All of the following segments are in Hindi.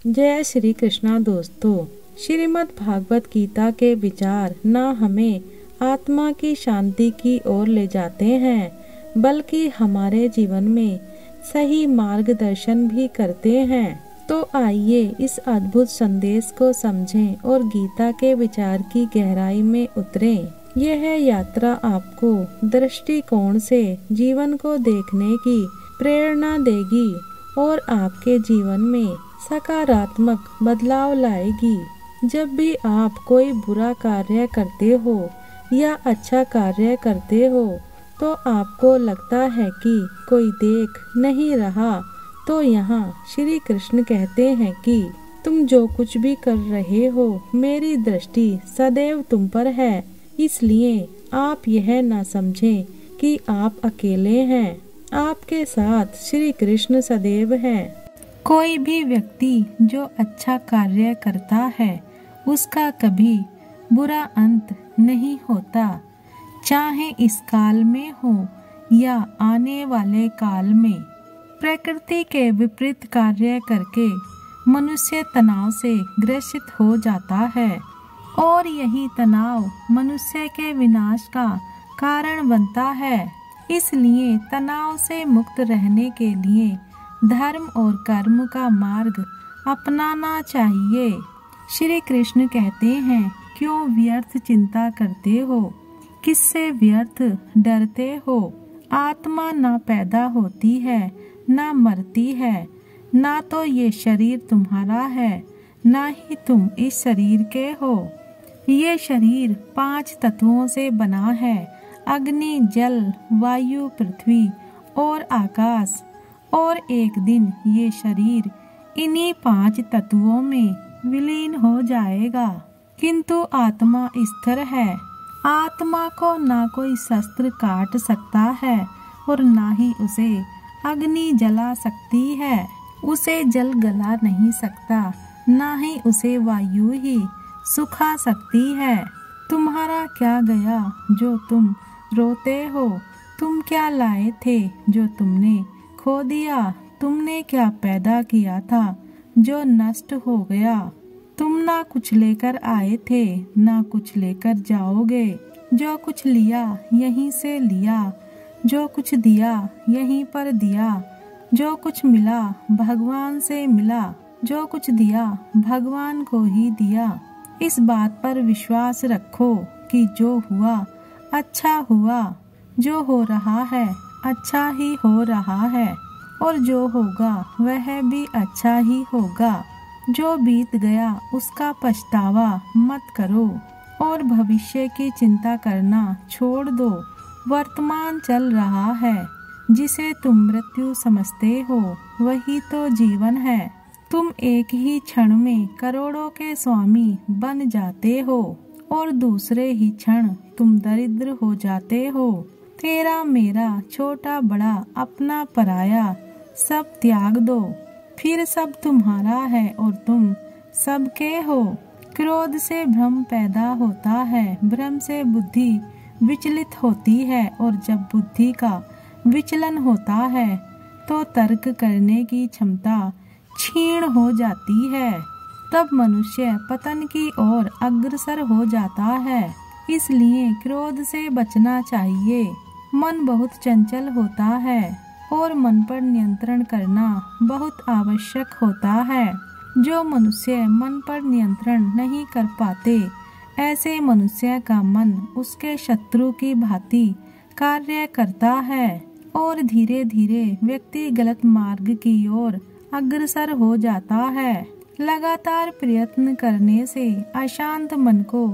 जय श्री कृष्णा दोस्तों। श्रीमद् भागवत गीता के विचार न हमें आत्मा की शांति की ओर ले जाते हैं, बल्कि हमारे जीवन में सही मार्गदर्शन भी करते हैं। तो आइए इस अद्भुत संदेश को समझें और गीता के विचार की गहराई में उतरें। यह यात्रा आपको दृष्टिकोण से जीवन को देखने की प्रेरणा देगी और आपके जीवन में सकारात्मक बदलाव लाएगी। जब भी आप कोई बुरा कार्य करते हो या अच्छा कार्य करते हो तो आपको लगता है कि कोई देख नहीं रहा, तो यहाँ श्री कृष्ण कहते हैं कि तुम जो कुछ भी कर रहे हो मेरी दृष्टि सदैव तुम पर है, इसलिए आप यह न समझें कि आप अकेले हैं। आपके साथ श्री कृष्ण सदैव हैं। कोई भी व्यक्ति जो अच्छा कार्य करता है उसका कभी बुरा अंत नहीं होता, चाहे इस काल में हो या आने वाले काल में। प्रकृति के विपरीत कार्य करके मनुष्य तनाव से ग्रसित हो जाता है और यही तनाव मनुष्य के विनाश का कारण बनता है। इसलिए तनाव से मुक्त रहने के लिए धर्म और कर्म का मार्ग अपनाना चाहिए। श्री कृष्ण कहते हैं, क्यों व्यर्थ चिंता करते हो, किससे व्यर्थ डरते हो। आत्मा ना पैदा होती है ना मरती है, ना तो ये शरीर तुम्हारा है ना ही तुम इस शरीर के हो। ये शरीर 5 तत्वों से बना है, अग्नि, जल, वायु, पृथ्वी और आकाश। और एक दिन ये शरीर इन्हीं 5 तत्वों में विलीन हो जाएगा। किंतु आत्मा स्थिर है। आत्मा को ना कोई शस्त्र काट सकता है और ना ही उसे अग्नि जला सकती है। उसे जल गला नहीं सकता, ना ही उसे वायु ही सुखा सकती है। तुम्हारा क्या गया जो तुम रोते हो, तुम क्या लाए थे जो तुमने खो दिया। तुमने क्या पैदा किया था जो नष्ट हो गया। तुम ना कुछ लेकर आए थे ना कुछ लेकर जाओगे। जो कुछ लिया यहीं से लिया, जो कुछ दिया यहीं पर दिया। जो कुछ मिला भगवान से मिला, जो कुछ दिया भगवान को ही दिया। इस बात पर विश्वास रखो कि जो हुआ अच्छा हुआ, जो हो रहा है अच्छा ही हो रहा है और जो होगा वह भी अच्छा ही होगा। जो बीत गया उसका पछतावा मत करो और भविष्य की चिंता करना छोड़ दो। वर्तमान चल रहा है, जिसे तुम मृत्यु समझते हो वही तो जीवन है। तुम एक ही क्षण में करोड़ों के स्वामी बन जाते हो और दूसरे ही क्षण तुम दरिद्र हो जाते हो। तेरा मेरा छोटा बड़ा अपना पराया सब त्याग दो, फिर सब तुम्हारा है और तुम सबके हो। क्रोध से भ्रम पैदा होता है, भ्रम से बुद्धि विचलित होती है और जब बुद्धि का विचलन होता है तो तर्क करने की क्षमता क्षीण हो जाती है। तब मनुष्य पतन की ओर अग्रसर हो जाता है। इसलिए क्रोध से बचना चाहिए। मन बहुत चंचल होता है और मन पर नियंत्रण करना बहुत आवश्यक होता है। जो मनुष्य मन पर नियंत्रण नहीं कर पाते, ऐसे मनुष्य का मन उसके शत्रु की भांति कार्य करता है और धीरे धीरे व्यक्ति गलत मार्ग की ओर अग्रसर हो जाता है। लगातार प्रयत्न करने से अशांत मन को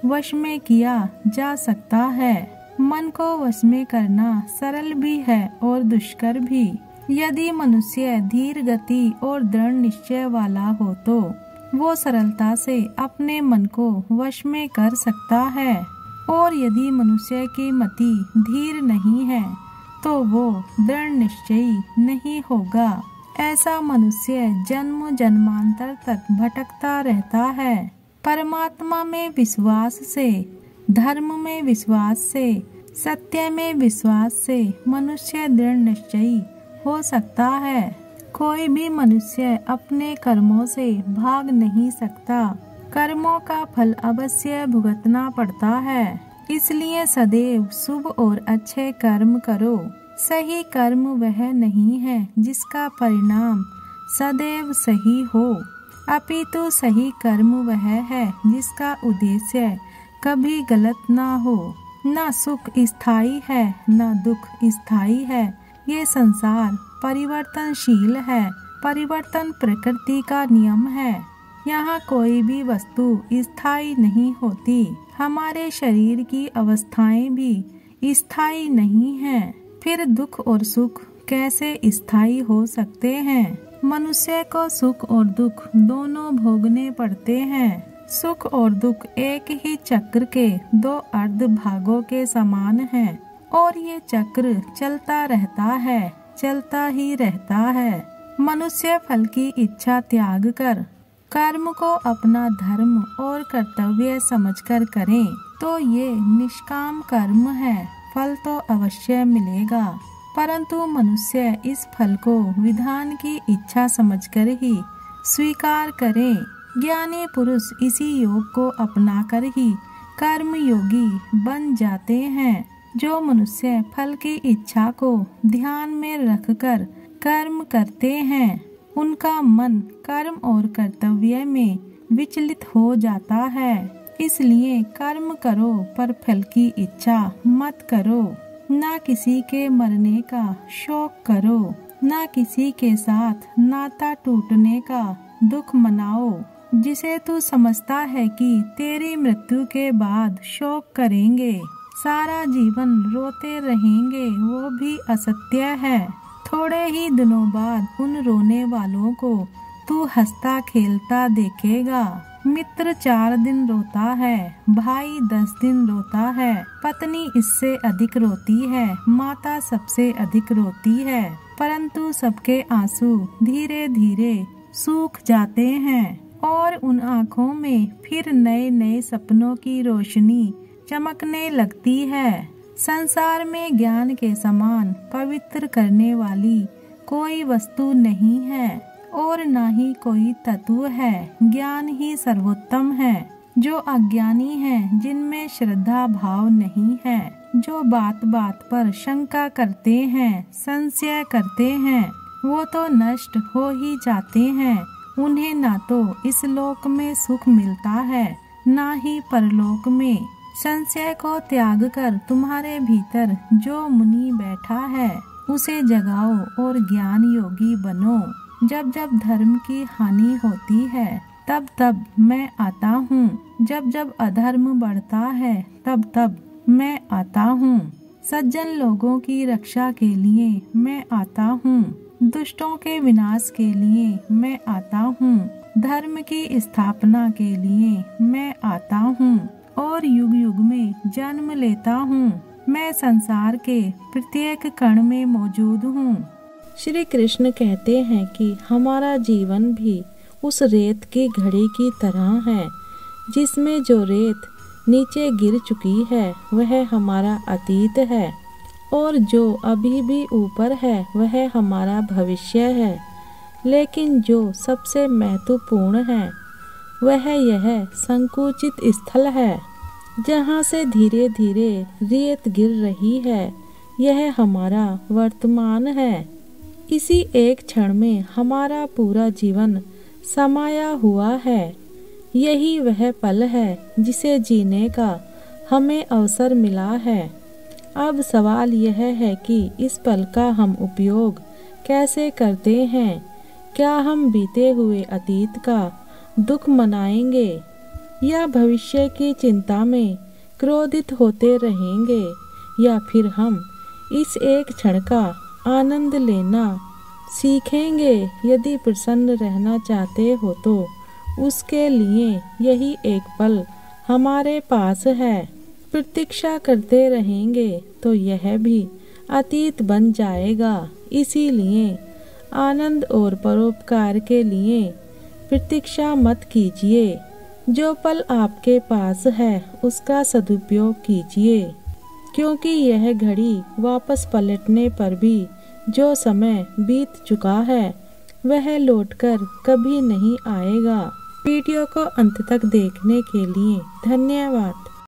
वश में किया जा सकता है। मन को वश में करना सरल भी है और दुष्कर भी। यदि मनुष्य धीर गति और दृढ़ निश्चय वाला हो तो वो सरलता से अपने मन को वश में कर सकता है, और यदि मनुष्य की मति धीर नहीं है तो वो दृढ़ निश्चयी नहीं होगा। ऐसा मनुष्य जन्म जन्मांतर तक भटकता रहता है। परमात्मा में विश्वास से, धर्म में विश्वास से, सत्य में विश्वास से मनुष्य दृढ़ निश्चयी हो सकता है। कोई भी मनुष्य अपने कर्मों से भाग नहीं सकता। कर्मों का फल अवश्य भुगतना पड़ता है। इसलिए सदैव शुभ और अच्छे कर्म करो। सही कर्म वह नहीं है जिसका परिणाम सदैव सही हो, अपितु सही कर्म वह है जिसका उद्देश्य कभी गलत ना हो। न सुख स्थायी है न दुख स्थायी है। ये संसार परिवर्तनशील है। परिवर्तन प्रकृति का नियम है। यहाँ कोई भी वस्तु स्थायी नहीं होती। हमारे शरीर की अवस्थाएं भी स्थायी नहीं हैं। फिर दुख और सुख कैसे स्थायी हो सकते हैं? मनुष्य को सुख और दुख दोनों भोगने पड़ते हैं। सुख और दुख एक ही चक्र के दो अर्ध भागों के समान हैं और ये चक्र चलता रहता है, चलता ही रहता है। मनुष्य फल की इच्छा त्याग कर कर्म को अपना धर्म और कर्तव्य समझकर करें तो ये निष्काम कर्म है। फल तो अवश्य मिलेगा, परंतु मनुष्य इस फल को विधान की इच्छा समझकर ही स्वीकार करे। ज्ञानी पुरुष इसी योग को अपनाकर ही कर्म योगी बन जाते हैं। जो मनुष्य फल की इच्छा को ध्यान में रखकर कर्म करते हैं, उनका मन कर्म और कर्तव्य में विचलित हो जाता है। इसलिए कर्म करो पर फल की इच्छा मत करो। ना किसी के मरने का शोक करो, ना किसी के साथ नाता टूटने का दुख मनाओ। जिसे तू समझता है कि तेरी मृत्यु के बाद शोक करेंगे, सारा जीवन रोते रहेंगे, वो भी असत्य है। थोड़े ही दिनों बाद उन रोने वालों को तू हंसता खेलता देखेगा। मित्र 4 दिन रोता है, भाई 10 दिन रोता है, पत्नी इससे अधिक रोती है, माता सबसे अधिक रोती है, परंतु सबके आंसू धीरे धीरे सूख जाते हैं और उन आँखों में फिर नए नए सपनों की रोशनी चमकने लगती है। संसार में ज्ञान के समान पवित्र करने वाली कोई वस्तु नहीं है और न ही कोई तत्व है। ज्ञान ही सर्वोत्तम है। जो अज्ञानी हैं, जिनमें श्रद्धा भाव नहीं है, जो बात बात पर शंका करते हैं, संशय करते हैं, वो तो नष्ट हो ही जाते हैं। उन्हें ना तो इस लोक में सुख मिलता है, ना ही परलोक में। संशय को त्याग कर तुम्हारे भीतर जो मुनि बैठा है, उसे जगाओ और ज्ञान योगी बनो। जब जब धर्म की हानि होती है, तब तब मैं आता हूँ। जब जब अधर्म बढ़ता है, तब तब मैं आता हूँ। सज्जन लोगों की रक्षा के लिए मैं आता हूँ। दुष्टों के विनाश के लिए मैं आता हूँ। धर्म की स्थापना के लिए मैं आता हूँ और युग युग में जन्म लेता हूँ। मैं संसार के प्रत्येक कण में मौजूद हूँ। श्री कृष्ण कहते हैं कि हमारा जीवन भी उस रेत की घड़ी की तरह है, जिसमें जो रेत नीचे गिर चुकी है वह हमारा अतीत है और जो अभी भी ऊपर है वह हमारा भविष्य है। लेकिन जो सबसे महत्वपूर्ण है वह यह संकुचित स्थल है, जहाँ से धीरे धीरे रेत गिर रही है। यह हमारा वर्तमान है। इसी एक क्षण में हमारा पूरा जीवन समाया हुआ है। यही वह पल है जिसे जीने का हमें अवसर मिला है। अब सवाल यह है कि इस पल का हम उपयोग कैसे करते हैं। क्या हम बीते हुए अतीत का दुख मनाएंगे या भविष्य की चिंता में क्रोधित होते रहेंगे, या फिर हम इस एक क्षण का आनंद लेना सीखेंगे। यदि प्रसन्न रहना चाहते हो तो उसके लिए यही एक पल हमारे पास है। प्रतीक्षा करते रहेंगे तो यह भी अतीत बन जाएगा। इसीलिए आनंद और परोपकार के लिए प्रतीक्षा मत कीजिए। जो पल आपके पास है उसका सदुपयोग कीजिए, क्योंकि यह घड़ी वापस पलटने पर भी जो समय बीत चुका है वह लौटकर कभी नहीं आएगा। वीडियो को अंत तक देखने के लिए धन्यवाद।